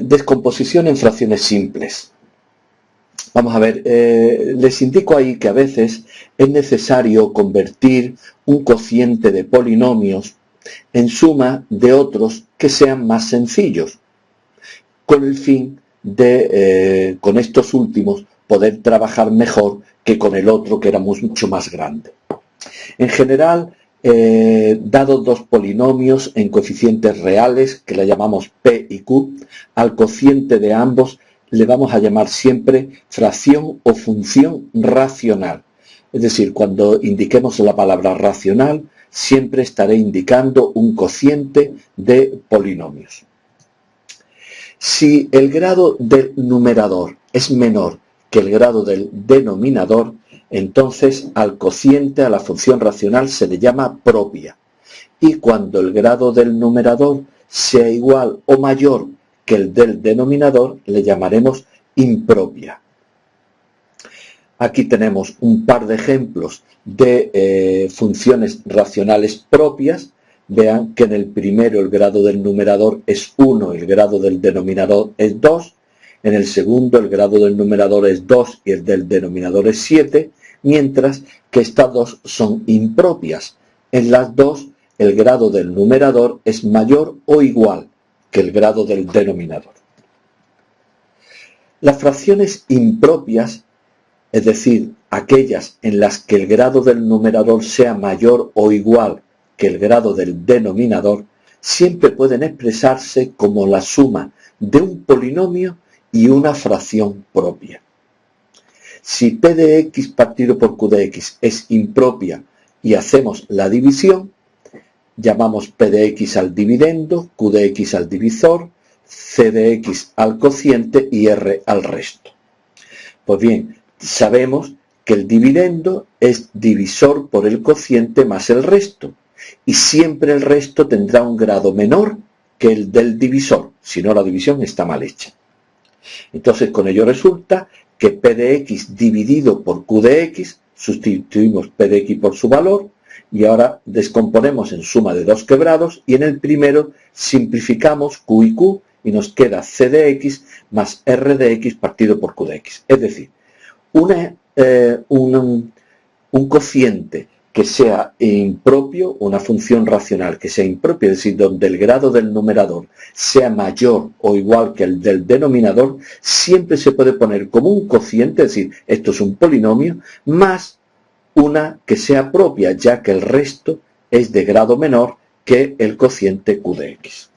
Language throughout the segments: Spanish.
Descomposición en fracciones simples. Vamos a ver, les indico ahí que a veces es necesario convertir un cociente de polinomios en suma de otros que sean más sencillos, con el fin de, con estos últimos, poder trabajar mejor que con el otro que era mucho más grande. En general, dados dos polinomios en coeficientes reales, que le llamamos P y Q, al cociente de ambos le vamos a llamar siempre fracción o función racional. Es decir, cuando indiquemos la palabra racional, siempre estaré indicando un cociente de polinomios. Si el grado del numerador es menor que el grado del denominador, entonces al cociente, a la función racional, se le llama propia. Y cuando el grado del numerador sea igual o mayor que el del denominador, le llamaremos impropia. Aquí tenemos un par de ejemplos de funciones racionales propias. Vean que en el primero el grado del numerador es 1 y el grado del denominador es 2. En el segundo el grado del numerador es 2 y el del denominador es 7, mientras que estas dos son impropias. En las dos el grado del numerador es mayor o igual que el grado del denominador. Las fracciones impropias, es decir, aquellas en las que el grado del numerador sea mayor o igual que el grado del denominador, siempre pueden expresarse como la suma de un polinomio y una fracción propia. Si P de x partido por Q de x es impropia y hacemos la división, llamamos P de x al dividendo, Q de x al divisor, C de x al cociente y R al resto. Pues bien, sabemos que el dividendo es divisor por el cociente más el resto, y siempre el resto tendrá un grado menor que el del divisor, si no la división está mal hecha. Entonces con ello resulta que P de x dividido por Q de x, sustituimos P de x por su valor, y ahora descomponemos en suma de dos quebrados, y en el primero simplificamos Q y Q, y nos queda C de x más R de x partido por Q de x. Es decir, un cociente que sea impropio, una función racional que sea impropia, es decir, donde el grado del numerador sea mayor o igual que el del denominador, siempre se puede poner como un cociente, es decir, esto es un polinomio, más una que sea propia, ya que el resto es de grado menor que el cociente Q de x.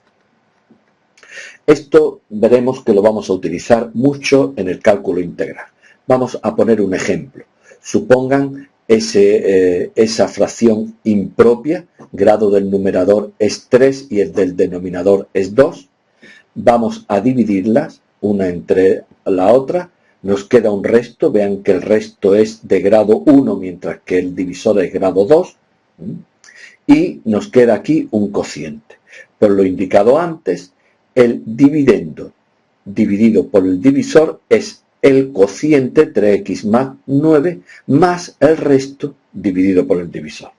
Esto veremos que lo vamos a utilizar mucho en el cálculo integral. Vamos a poner un ejemplo. Supongan esa fracción impropia, grado del numerador es 3 y el del denominador es 2. Vamos a dividirlas una entre la otra. Nos queda un resto, vean que el resto es de grado 1 mientras que el divisor es grado 2. Y nos queda aquí un cociente. Por lo indicado antes, el dividendo dividido por el divisor es el cociente 3x más 9 más el resto dividido por el divisor.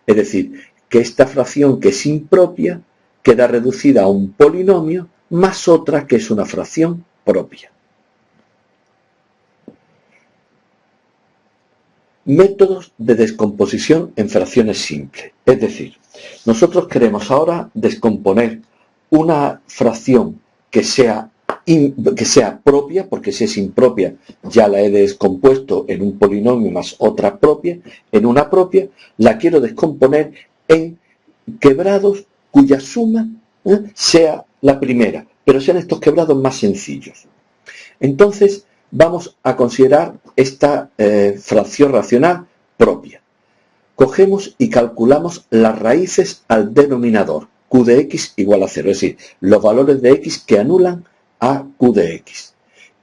Es decir, que esta fracción que es impropia queda reducida a un polinomio más otra que es una fracción propia. Métodos de descomposición en fracciones simples. Es decir, nosotros queremos ahora descomponer una fracción que sea propia, porque si es impropia ya la he descompuesto en un polinomio más otra propia, en una propia la quiero descomponer en quebrados cuya suma sea la primera, pero sean estos quebrados más sencillos. Entonces vamos a considerar esta fracción racional propia. Cogemos y calculamos las raíces al denominador, Q de x igual a 0, es decir, los valores de x que anulan a Q de x.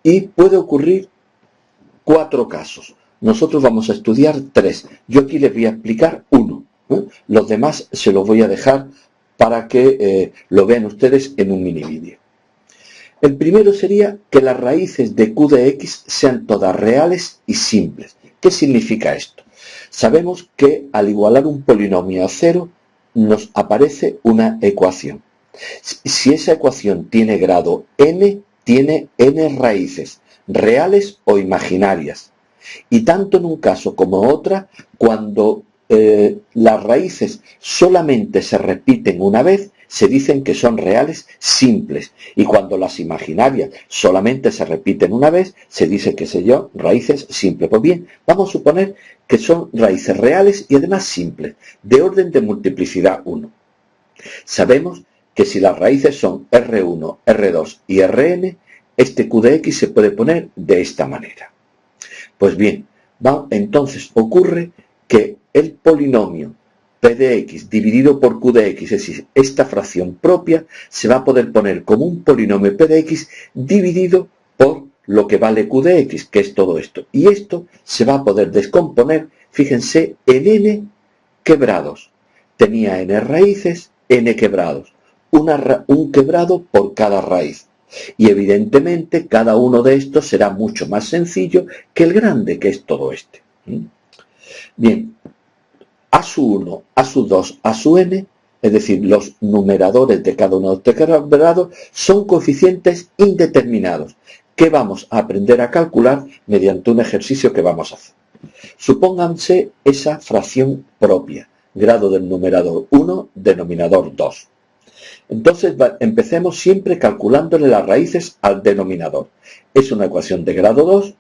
Y puede ocurrir 4 casos. Nosotros vamos a estudiar 3. Yo aquí les voy a explicar uno. Los demás se los voy a dejar para que lo vean ustedes en un mini vídeo. El primero sería que las raíces de Q de x sean todas reales y simples. ¿Qué significa esto? Sabemos que al igualar un polinomio a 0 nos aparece una ecuación. Si esa ecuación tiene grado n, tiene n raíces, reales o imaginarias. Y tanto en un caso como en otra, cuando las raíces solamente se repiten una vez, se dicen que son reales simples. Y cuando las imaginarias solamente se repiten una vez, se dice, qué sé yo, raíces simples. Pues bien, vamos a suponer que son raíces reales y además simples, de orden de multiplicidad 1. Sabemos que si las raíces son R1, R2 y Rn, este Q de X se puede poner de esta manera. Pues bien, entonces ocurre que el polinomio P de X dividido por Q de X, es decir, esta fracción propia, se va a poder poner como un polinomio P de X dividido por lo que vale Q de X, que es todo esto. Y esto se va a poder descomponer, fíjense, en n quebrados. Tenía n raíces, n quebrados. Un quebrado por cada raíz. Y evidentemente cada uno de estos será mucho más sencillo que el grande, que es todo este. Bien, a su 1, a su 2, a su n, es decir, los numeradores de cada uno de estos quebrados, son coeficientes indeterminados que vamos a aprender a calcular mediante un ejercicio que vamos a hacer. Supónganse esa fracción propia, grado del numerador 1, denominador 2. Entonces empecemos siempre calculándole las raíces al denominador. Es una ecuación de grado 2,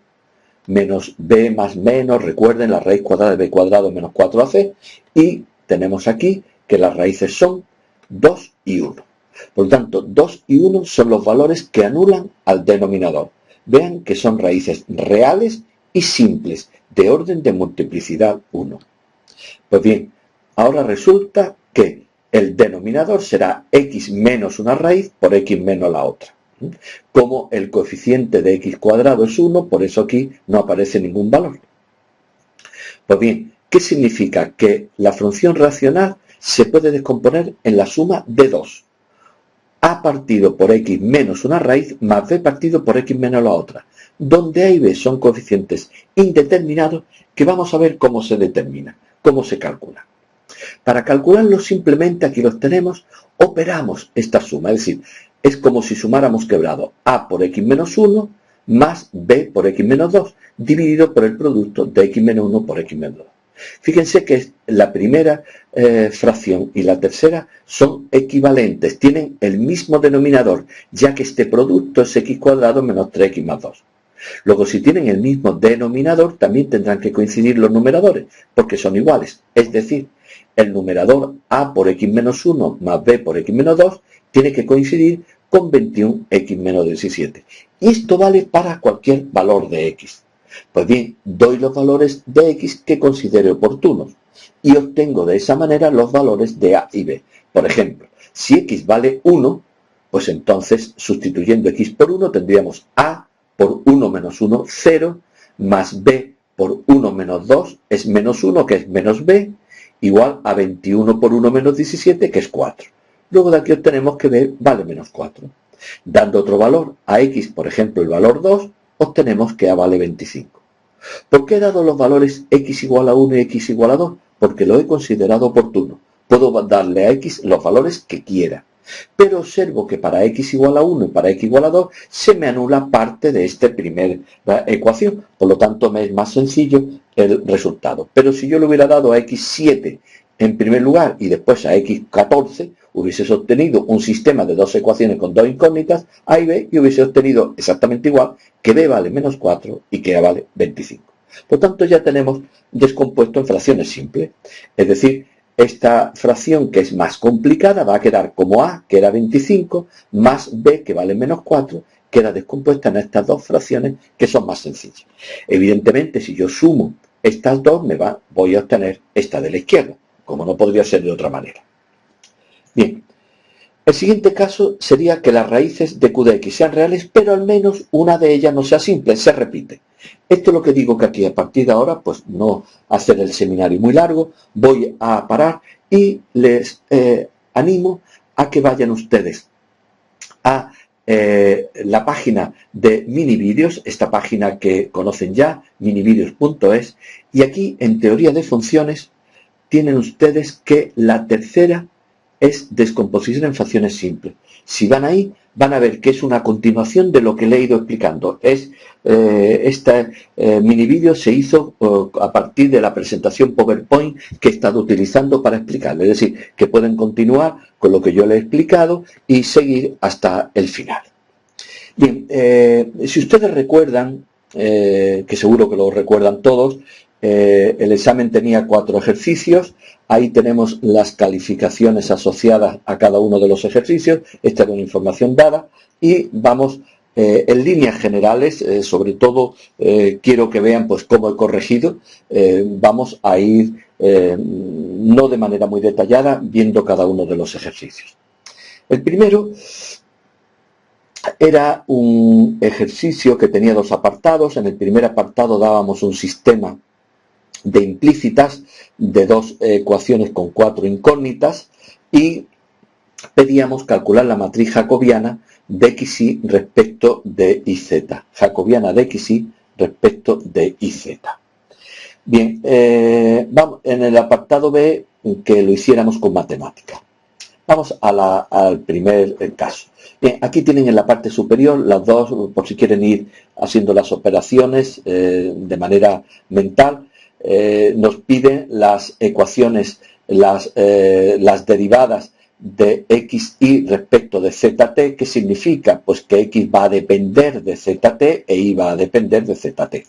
menos b más menos, recuerden la raíz cuadrada de b cuadrado menos 4ac, y tenemos aquí que las raíces son 2 y 1. Por lo tanto, 2 y 1 son los valores que anulan al denominador. Vean que son raíces reales y simples, de orden de multiplicidad 1. Pues bien, ahora resulta que el denominador será x menos una raíz por x menos la otra. Como el coeficiente de x cuadrado es 1, por eso aquí no aparece ningún valor. Pues bien, ¿qué significa? Que la función racional se puede descomponer en la suma de 2. A partido por x menos una raíz más b partido por x menos la otra. Donde a y b son coeficientes indeterminados que vamos a ver cómo se determina, cómo se calcula. Para calcularlo simplemente, aquí los tenemos, operamos esta suma, es decir, es como si sumáramos quebrado a por x menos 1 más b por x menos 2 dividido por el producto de x menos 1 por x menos 2. Fíjense que la primera fracción y la tercera son equivalentes, tienen el mismo denominador, ya que este producto es x cuadrado menos 3x más 2. Luego, si tienen el mismo denominador, también tendrán que coincidir los numeradores, porque son iguales. Es decir, el numerador a por x menos 1 más b por x menos 2 tiene que coincidir con 21x menos 17. Y esto vale para cualquier valor de x. Pues bien, doy los valores de x que considere oportunos y obtengo de esa manera los valores de a y b. Por ejemplo, si x vale 1, pues entonces sustituyendo x por 1 tendríamos a por 1 menos 1, 0, más b por 1 menos 2 es menos 1, que es menos b, igual a 21 por 1 menos 17, que es 4. Luego de aquí obtenemos que b vale menos 4. Dando otro valor a x, por ejemplo el valor 2, obtenemos que a vale 25. ¿Por qué he dado los valores x igual a 1 y x igual a 2? Porque lo he considerado oportuno. Puedo darle a x los valores que quiera. Pero observo que para x igual a 1 y para x igual a 2 se me anula parte de esta primera ecuación. Por lo tanto, me es más sencillo el resultado. Pero si yo le hubiera dado a x7 en primer lugar y después a x14, hubieses obtenido un sistema de dos ecuaciones con dos incógnitas, a y b, y hubiese obtenido exactamente igual que b vale menos 4 y que a vale 25. Por tanto, ya tenemos descompuesto en fracciones simples. Es decir, esta fracción, que es más complicada, va a quedar como a, que era 25, más b, que vale menos 4, queda descompuesta en estas dos fracciones que son más sencillas. Evidentemente, si yo sumo estas dos, voy a obtener esta de la izquierda, como no podría ser de otra manera. Bien, el siguiente caso sería que las raíces de q de x sean reales, pero al menos una de ellas no sea simple, se repite. Esto es lo que digo, que aquí a partir de ahora, pues no hacer el seminario muy largo, voy a parar y les animo a que vayan ustedes a la página de minivídeos, esta página que conocen ya, minivídeos.es, y aquí en teoría de funciones tienen ustedes que la tercera es descomposición en fracciones simples. Si van ahí, van a ver que es una continuación de lo que le he ido explicando. Este mini vídeo se hizo a partir de la presentación PowerPoint que he estado utilizando para explicarle. Es decir, que pueden continuar con lo que yo le he explicado y seguir hasta el final. Bien, si ustedes recuerdan, que seguro que lo recuerdan todos, el examen tenía 4 ejercicios. Ahí tenemos las calificaciones asociadas a cada uno de los ejercicios. Esta era una información dada. Y vamos, en líneas generales, sobre todo quiero que vean pues cómo he corregido. Vamos a ir, no de manera muy detallada, viendo cada uno de los ejercicios. El primero era un ejercicio que tenía 2 apartados. En el primer apartado dábamos un sistema de implícitas de 2 ecuaciones con 4 incógnitas y pedíamos calcular la matriz jacobiana de XY respecto de YZ. Jacobiana de XY respecto de YZ. Bien, vamos en el apartado B que lo hiciéramos con matemática. Vamos al primer caso. Bien, aquí tienen en la parte superior las dos, por si quieren ir haciendo las operaciones de manera mental. Nos piden las ecuaciones, las derivadas de XY respecto de ZT. ¿Qué significa? Pues que X va a depender de ZT e Y va a depender de ZT.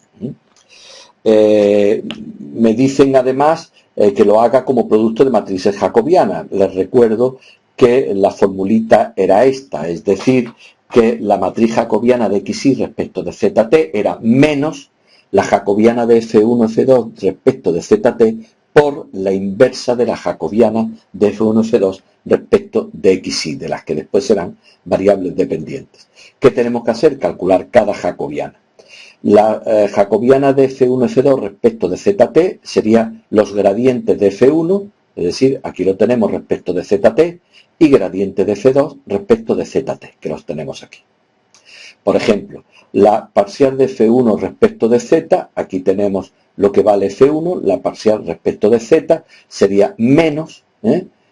Me dicen además que lo haga como producto de matrices jacobianas. Les recuerdo que la formulita era esta, es decir, que la matriz jacobiana de XY respecto de ZT era menos la jacobiana de F1, F2 respecto de ZT por la inversa de la jacobiana de F1, F2 respecto de XY, de las que después serán variables dependientes. ¿Qué tenemos que hacer? Calcular cada jacobiana. La jacobiana de F1, F2 respecto de ZT sería los gradientes de F1, es decir, aquí lo tenemos respecto de ZT, y gradiente de F2 respecto de ZT, que los tenemos aquí. Por ejemplo, la parcial de F1 respecto de Z, aquí tenemos lo que vale F1, la parcial respecto de Z sería menos,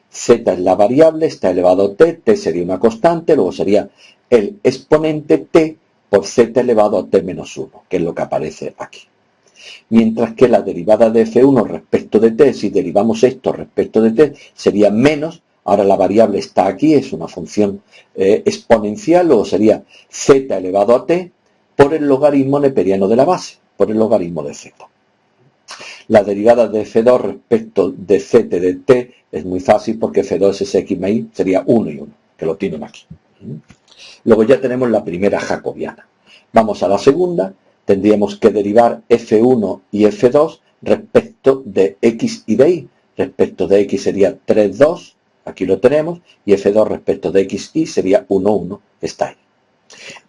Z es la variable, está elevado a T sería una constante, luego sería el exponente T por Z elevado a T menos 1, que es lo que aparece aquí. Mientras que la derivada de F1 respecto de T, si derivamos esto respecto de T, sería menos. Ahora la variable está aquí, es una función exponencial, luego sería Z elevado a T por el logaritmo neperiano de la base, por el logaritmo de Z. La derivada de F2 respecto de Z de T es muy fácil porque F2 es X más Y, sería 1 y 1, que lo tienen aquí. Luego ya tenemos la primera jacobiana. Vamos a la segunda, tendríamos que derivar F1 y F2 respecto de X y de Y. Respecto de X sería 3, 2, aquí lo tenemos, y F2 respecto de X y sería 1, 1, está ahí.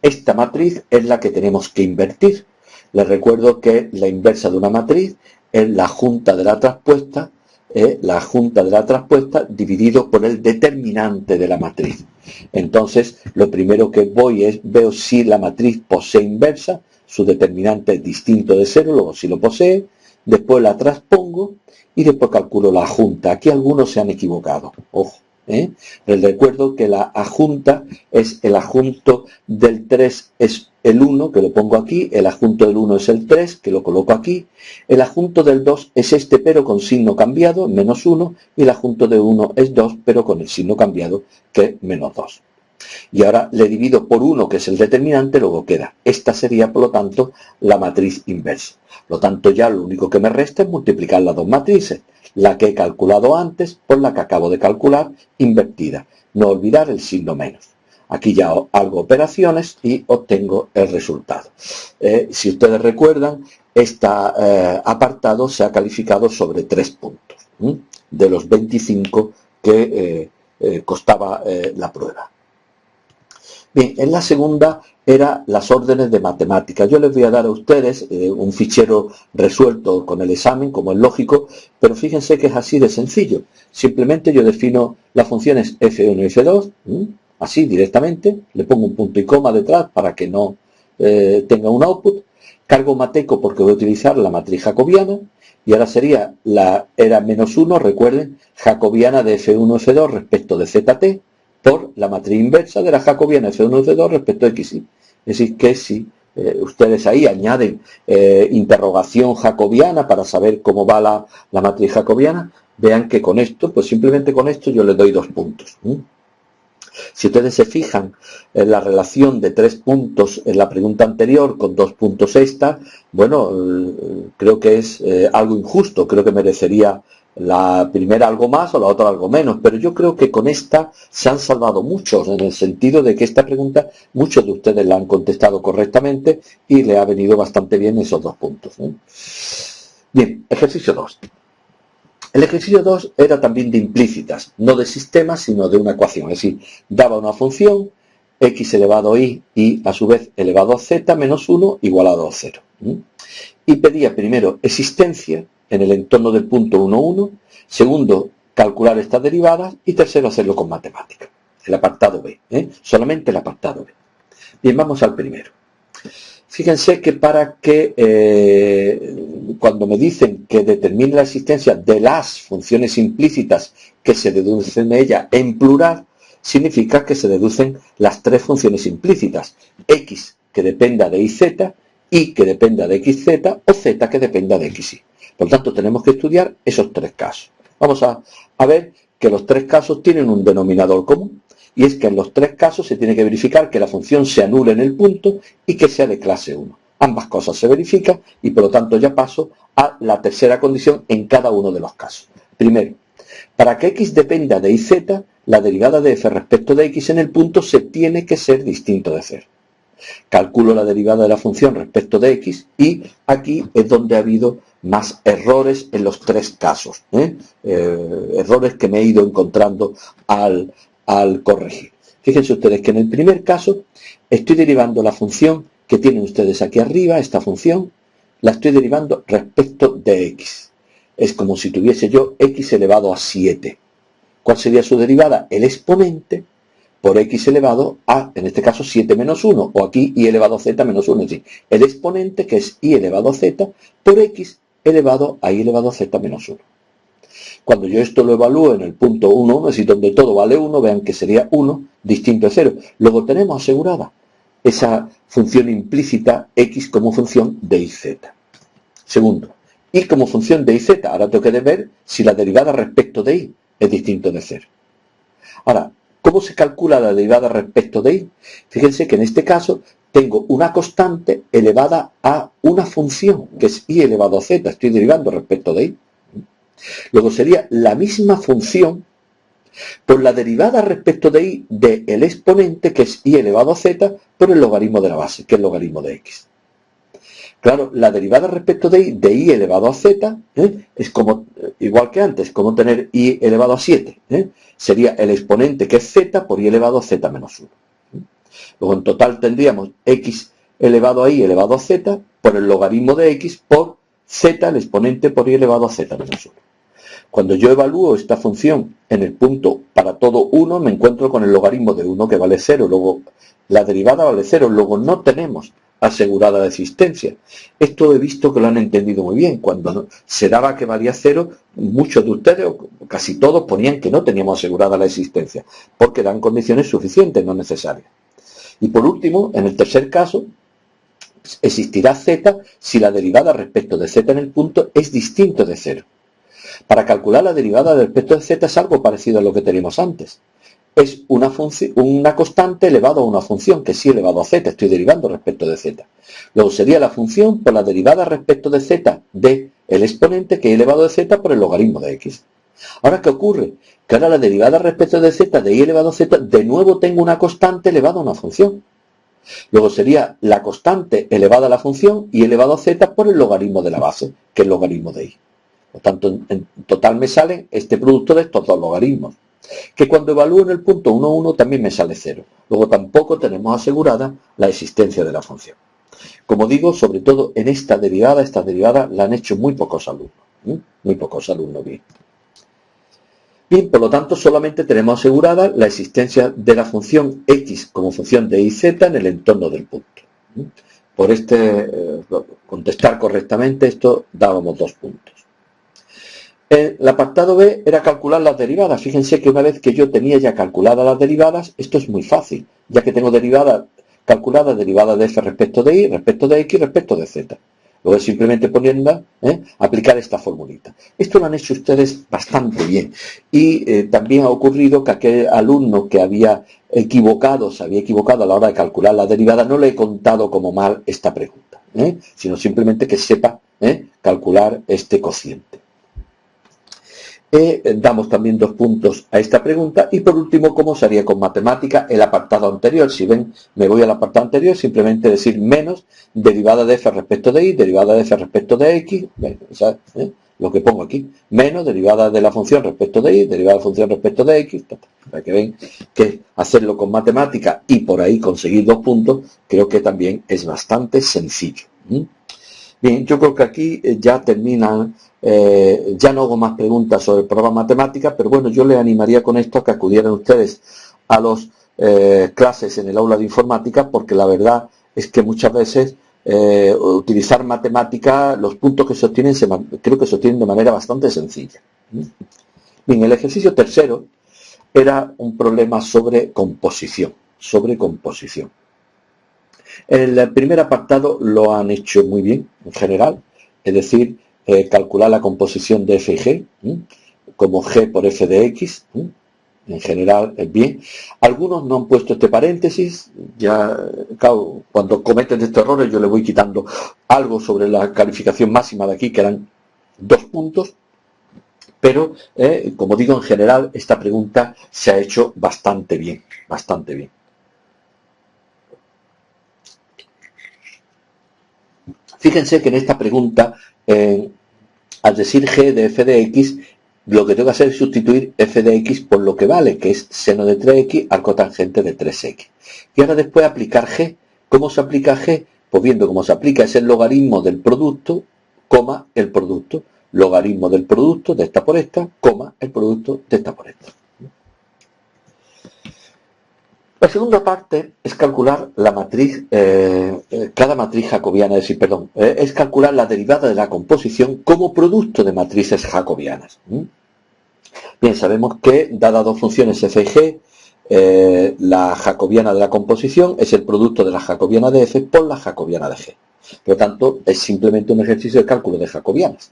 Esta matriz es la que tenemos que invertir. Les recuerdo que la inversa de una matriz es la junta de la traspuesta, dividido por el determinante de la matriz. Entonces, lo primero que voy es, veo si la matriz posee inversa, su determinante es distinto de 0, luego si lo posee, después la transpongo y después calculo la adjunta. Aquí algunos se han equivocado, ojo. Les recuerdo que la adjunta es el adjunto del 3 es el 1, que lo pongo aquí, el adjunto del 1 es el 3, que lo coloco aquí, el adjunto del 2 es este pero con signo cambiado, menos 1, y el adjunto de 1 es 2 pero con el signo cambiado, que es menos 2. Y ahora le divido por 1, que es el determinante, luego queda. Esta sería, por lo tanto, la matriz inversa. Por lo tanto, ya lo único que me resta es multiplicar las dos matrices, la que he calculado antes por la que acabo de calcular, invertida. No olvidar el signo menos. Aquí ya hago operaciones y obtengo el resultado. Si ustedes recuerdan, este apartado se ha calificado sobre 3 puntos, de los 25 que costaba la prueba. Bien, en la segunda era las órdenes de matemáticas. Yo les voy a dar a ustedes un fichero resuelto con el examen, como es lógico, pero fíjense que es así de sencillo. Simplemente yo defino las funciones f1 y f2, así directamente, le pongo un punto y coma detrás para que no tenga un output, cargo mateco porque voy a utilizar la matriz jacobiana, Y ahora sería era menos 1, recuerden, jacobiana de F1, F2 respecto de ZT por la matriz inversa de la jacobiana F1, F2 respecto de XY. Es decir, que si ustedes ahí añaden interrogación jacobiana para saber cómo va la matriz jacobiana, vean que con esto, pues simplemente con esto yo les doy 2 puntos. Si ustedes se fijan en la relación de 3 puntos en la pregunta anterior con 2 puntos esta, bueno, creo que es algo injusto, creo que merecería la primera algo más o la otra algo menos, pero yo creo que con esta se han salvado muchos, en el sentido de que esta pregunta muchos de ustedes la han contestado correctamente y le ha venido bastante bien esos 2 puntos. Bien, ejercicio 2. El ejercicio 2 era también de implícitas, no de sistemas, sino de una ecuación. Es decir, daba una función x elevado a y a su vez elevado a z menos 1 igualado a 0. Y pedía primero existencia en el entorno del punto 1, 1. Segundo, calcular estas derivadas. Y tercero, hacerlo con matemáticas. El apartado B. Solamente el apartado B. Bien, vamos al primero. Fíjense que para que cuando me dicen que determine la existencia de las funciones implícitas que se deducen de ella en plural, significa que se deducen las 3 funciones implícitas, x que dependa de iz, y que dependa de xz o z que dependa de xy. Por lo tanto, tenemos que estudiar esos 3 casos. Vamos a ver que los 3 casos tienen un denominador común. Y es que en los 3 casos se tiene que verificar que la función se anule en el punto y que sea de clase 1. Ambas cosas se verifican y por lo tanto ya paso a la tercera condición en cada uno de los casos. Primero, para que x dependa de iz, la derivada de f respecto de x en el punto se tiene que ser distinto de 0. Calculo la derivada de la función respecto de x y aquí es donde ha habido más errores en los 3 casos. Errores que me he ido encontrando al corregir. Fíjense ustedes que en el primer caso estoy derivando la función que tienen ustedes aquí arriba, esta función, la estoy derivando respecto de x. Es como si tuviese yo x elevado a 7. ¿Cuál sería su derivada? El exponente por x elevado a, en este caso, 7 menos 1, o aquí y elevado a z menos 1. Es decir, el exponente que es y elevado a z por x elevado a y elevado a z menos 1. Cuando yo esto lo evalúo en el punto 1, 1, es decir, donde todo vale 1, vean que sería 1 distinto de 0. Luego tenemos asegurada esa función implícita x como función de iz. Segundo, y como función de iz. Ahora tengo que ver si la derivada respecto de y es distinto de 0. Ahora, ¿cómo se calcula la derivada respecto de y? Fíjense que en este caso tengo una constante elevada a una función, que es y elevado a z. Estoy derivando respecto de y. Luego sería la misma función por la derivada respecto de y del exponente, que es y elevado a z, por el logaritmo de la base, que es el logaritmo de x. Claro, la derivada respecto de y elevado a z es como, igual que antes, como tener y elevado a 7. Sería el exponente, que es z, por y elevado a z menos 1. Luego en total tendríamos x elevado a y elevado a z por el logaritmo de x por z, el exponente por y elevado a z menos 1. Cuando yo evalúo esta función en el punto para todo 1, me encuentro con el logaritmo de 1, que vale 0. Luego la derivada vale 0. Luego no tenemos asegurada la existencia. Esto he visto que lo han entendido muy bien. Cuando se daba que valía 0, muchos de ustedes, o casi todos, ponían que no teníamos asegurada la existencia, porque dan condiciones suficientes, no necesarias. Y por último, en el tercer caso, existirá z si la derivada respecto de z en el punto es distinto de 0. Para calcular la derivada respecto de z es algo parecido a lo que teníamos antes. Es una constante elevado a una función, que es y elevado a z, estoy derivando respecto de z. Luego sería la función por la derivada respecto de z de el exponente, que es elevado de z, por el logaritmo de x. Ahora, ¿qué ocurre? Que ahora la derivada respecto de z de y elevado a z, de nuevo tengo una constante elevada a una función. Luego sería la constante elevada a la función y elevado a z por el logaritmo de la base, que es el logaritmo de y. Por tanto, en total me sale este producto de estos dos logaritmos, que cuando evalúo en el punto 1, 1 también me sale 0. Luego tampoco tenemos asegurada la existencia de la función. Como digo, sobre todo en esta derivada la han hecho muy pocos alumnos. Muy pocos alumnos, bien. Bien, por lo tanto, solamente tenemos asegurada la existencia de la función x como función de y z en el entorno del punto. Por contestar correctamente esto, dábamos 2 puntos. El apartado B era calcular las derivadas. Fíjense que una vez que yo tenía ya calculadas las derivadas, esto es muy fácil, ya que tengo calculadas derivadas de f respecto de y, respecto de x, respecto de z. Luego es simplemente poniendo, aplicar esta formulita. Esto lo han hecho ustedes bastante bien. Y también ha ocurrido que aquel alumno que se había equivocado a la hora de calcular la derivada, no le he contado como mal esta pregunta, sino simplemente que sepa calcular este cociente. Damos también 2 puntos a esta pregunta. Y por último, ¿cómo se haría con matemática el apartado anterior? Si ven, me voy al apartado anterior, simplemente decir menos derivada de f respecto de y, derivada de f respecto de x, lo que pongo aquí, menos derivada de la función respecto de y, derivada de la función respecto de x, para que ven que hacerlo con matemática y por ahí conseguir 2 puntos, creo que también es bastante sencillo. Bien, yo creo que aquí ya terminan, ya no hago más preguntas sobre el programa matemática, pero bueno, yo les animaría con esto a que acudieran ustedes a las clases en el aula de informática, porque la verdad es que muchas veces utilizar matemática, los puntos que se obtienen, creo que se obtienen de manera bastante sencilla. Bien, el ejercicio tercero era un problema sobre composición. El primer apartado lo han hecho muy bien, en general, es decir, calcular la composición de f y g, como g por f de x, en general es bien. Algunos no han puesto este paréntesis, ya, claro, cuando cometen estos errores yo le voy quitando algo sobre la calificación máxima de aquí, que eran 2 puntos, pero, como digo, en general, esta pregunta se ha hecho bastante bien, bastante bien. Fíjense que en esta pregunta, al decir g de f de x, lo que tengo que hacer es sustituir f de x por lo que vale, que es seno de 3x al cotangente de 3x. Y ahora después aplicar g. ¿Cómo se aplica g? Pues viendo cómo se aplica es el logaritmo del producto, coma el producto. Logaritmo del producto de esta por esta, coma el producto de esta por esta. La segunda parte es calcular la matriz, cada matriz jacobiana, es calcular la derivada de la composición como producto de matrices jacobianas. Bien, sabemos que, dadas 2 funciones f y g, la jacobiana de la composición es el producto de la jacobiana de f por la jacobiana de g. Por lo tanto, es simplemente un ejercicio de cálculo de jacobianas.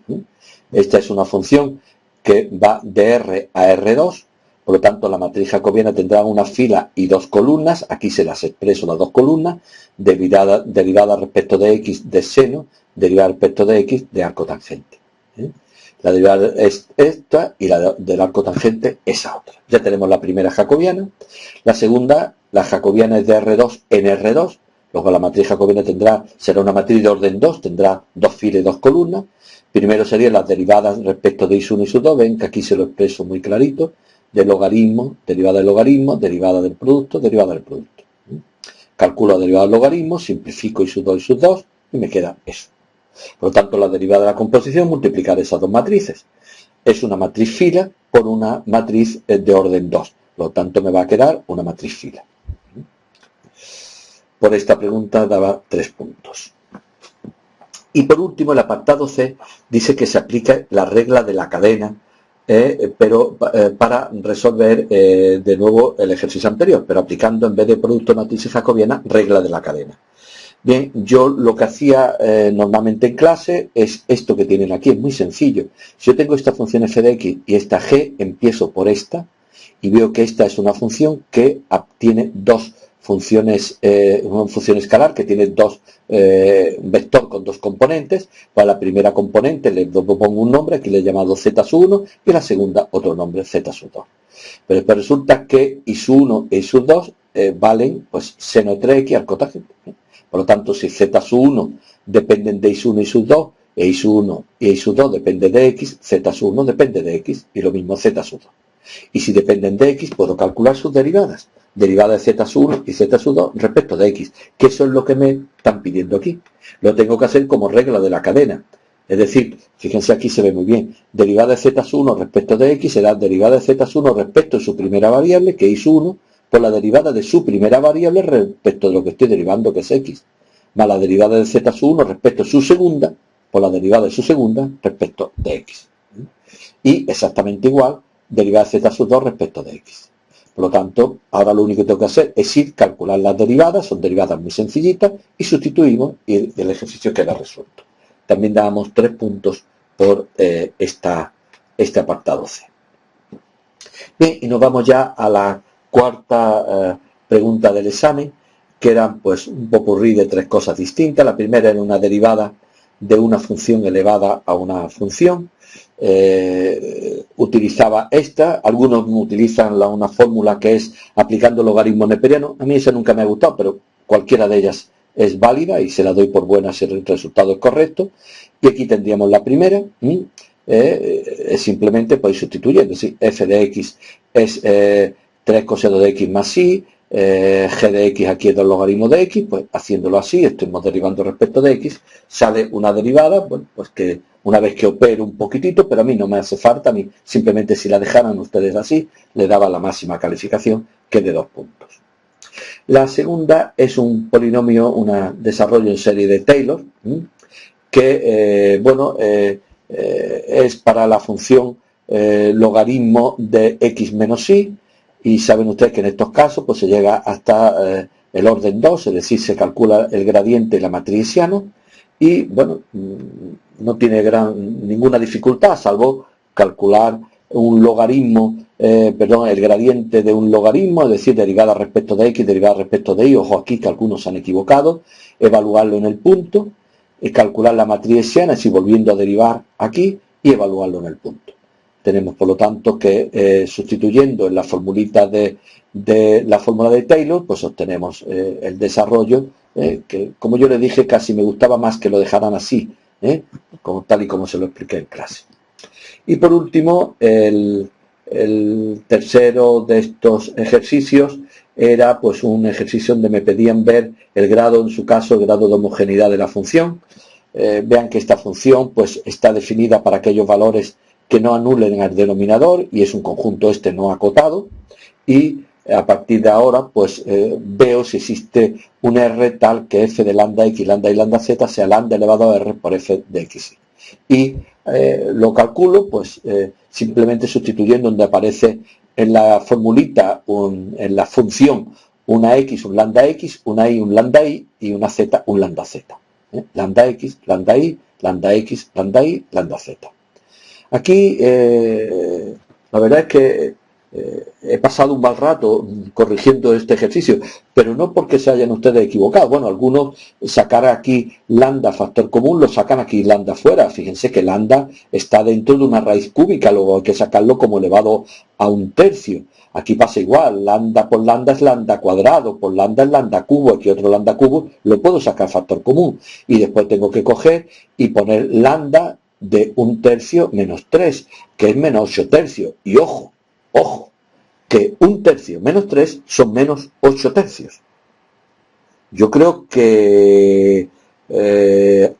Esta es una función que va de R a R2. Por lo tanto, la matriz jacobiana tendrá una fila y 2 columnas. Aquí se las expreso las 2 columnas. Derivada respecto de x de seno, derivada respecto de x de arco tangente. La derivada es esta y la del arco tangente esa otra. Ya tenemos la primera jacobiana. La segunda, la jacobiana es de R2 en R2. Luego la matriz jacobiana será una matriz de orden 2, tendrá 2 filas y 2 columnas. Primero serían las derivadas respecto de I1 y I2. Ven que aquí se lo expreso muy clarito. De logaritmo, derivada del logaritmo, derivada del producto, derivada del producto. Calculo la derivada del logaritmo, simplifico I2 y I2 y me queda eso. Por lo tanto, la derivada de la composición, multiplicar esas 2 matrices. Es una matriz fila por una matriz de orden 2. Por lo tanto, me va a quedar una matriz fila. Por esta pregunta daba 3 puntos. Y por último, el apartado C dice que se aplica la regla de la cadena, pero para resolver de nuevo el ejercicio anterior, pero aplicando en vez de producto de matrices jacobiana, regla de la cadena. Bien, yo lo que hacía normalmente en clase es esto que tienen aquí, es muy sencillo. Si yo tengo esta función f de x y esta g, empiezo por esta y veo que esta es una función que tiene 2 funciones, una función escalar que tiene 2 vector con 2 componentes. Para la primera componente le pongo un nombre, aquí le he llamado z1, y la segunda otro nombre, z2. Pero después resulta que i1 e i2 valen pues seno 3x al cotangente. Por lo tanto, si z1 dependen de i1 y i2, e i1 y i2 depende de x, z1 depende de x, y lo mismo z2. Y si dependen de x, puedo calcular sus derivadas. Derivada de z1 y z2 respecto de x, que eso es lo que me están pidiendo aquí. Lo tengo que hacer como regla de la cadena. Es decir, fíjense aquí se ve muy bien, derivada de z1 respecto de x será derivada de z1 respecto de su primera variable, que es 1, por la derivada de su primera variable respecto de lo que estoy derivando, que es x, más la derivada de z1 respecto de su segunda, por la derivada de su segunda respecto de x. y exactamente igual derivada de z sub 2 respecto de x. Por lo tanto, ahora lo único que tengo que hacer es ir, calcular las derivadas, son derivadas muy sencillitas, y sustituimos y el ejercicio queda resuelto. También damos 3 puntos por este apartado C. Bien, y nos vamos ya a la cuarta pregunta del examen, que eran pues un popurrí de 3 cosas distintas. La primera era una derivada de una función elevada a una función. Utilizaba esta, algunos utilizan una fórmula que es aplicando logaritmo neperiano. A mí esa nunca me ha gustado, pero cualquiera de ellas es válida y se la doy por buena si el resultado es correcto. Y aquí tendríamos la primera, simplemente podéis sustituyendo, ¿sí? F de x es 3 coseno de x más y, g de x aquí es 2 logaritmos de x, pues haciéndolo así, estamos derivando respecto de x, sale una derivada, bueno, pues que una vez que opero un poquitito, pero a mí no me hace falta, a mí simplemente si la dejaran ustedes así, le daba la máxima calificación, que es de 2 puntos. La segunda es un polinomio, un desarrollo en serie de Taylor, que, es para la función logaritmo de x menos y, y saben ustedes que en estos casos pues se llega hasta el orden 2, es decir, se calcula el gradiente lamatriciano y, bueno, no tiene ninguna dificultad, salvo calcular un logaritmo, el gradiente de un logaritmo, es decir, derivada respecto de x, derivada respecto de y, ojo aquí que algunos se han equivocado, evaluarlo en el punto, calcular la matriz hessiana, es decir, volviendo a derivar aquí y evaluarlo en el punto. Tenemos, por lo tanto, que sustituyendo en la formulita de la fórmula de Taylor, pues obtenemos el desarrollo, que como yo le dije, casi me gustaba más que lo dejaran así, tal y como se lo expliqué en clase. Y por último, el tercero de estos ejercicios era pues un ejercicio donde me pedían ver el grado, en su caso, el grado de homogeneidad de la función. Vean que esta función pues está definida para aquellos valores que no anulen al denominador y es un conjunto no acotado, y a partir de ahora pues veo si existe un R tal que f de lambda x, lambda y lambda z sea lambda elevado a R por f de x. Y lo calculo pues simplemente sustituyendo donde aparece en la formulita, en la función, una x, un lambda x, una y, un lambda y una z, un lambda z. Lambda x, lambda y, lambda x, lambda y, lambda z. Aquí la verdad es que he pasado un mal rato corrigiendo este ejercicio, pero no porque se hayan ustedes equivocado. Bueno, algunos sacar aquí lambda factor común, lo sacan aquí lambda fuera. Fíjense que lambda está dentro de una raíz cúbica, luego hay que sacarlo como elevado a un tercio. Aquí pasa igual, lambda por lambda es lambda cuadrado, por lambda es lambda cubo, aquí otro lambda cubo, lo puedo sacar factor común. Y después tengo que coger y poner lambda de un tercio menos 3, que es menos 8 tercios. Y ojo, que un tercio menos 3 son menos 8 tercios. Yo creo que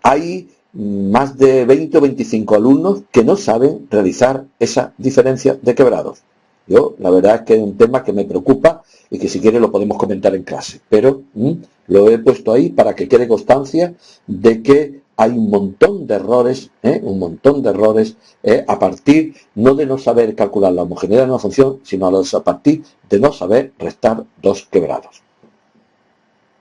hay más de 20 o 25 alumnos que no saben realizar esa diferencia de quebrados. Yo, la verdad es que es un tema que me preocupa y que si quiere lo podemos comentar en clase, pero lo he puesto ahí para que quede constancia de que hay un montón de errores, a partir no de no saber calcular la homogeneidad de una función, sino a partir de no saber restar dos quebrados.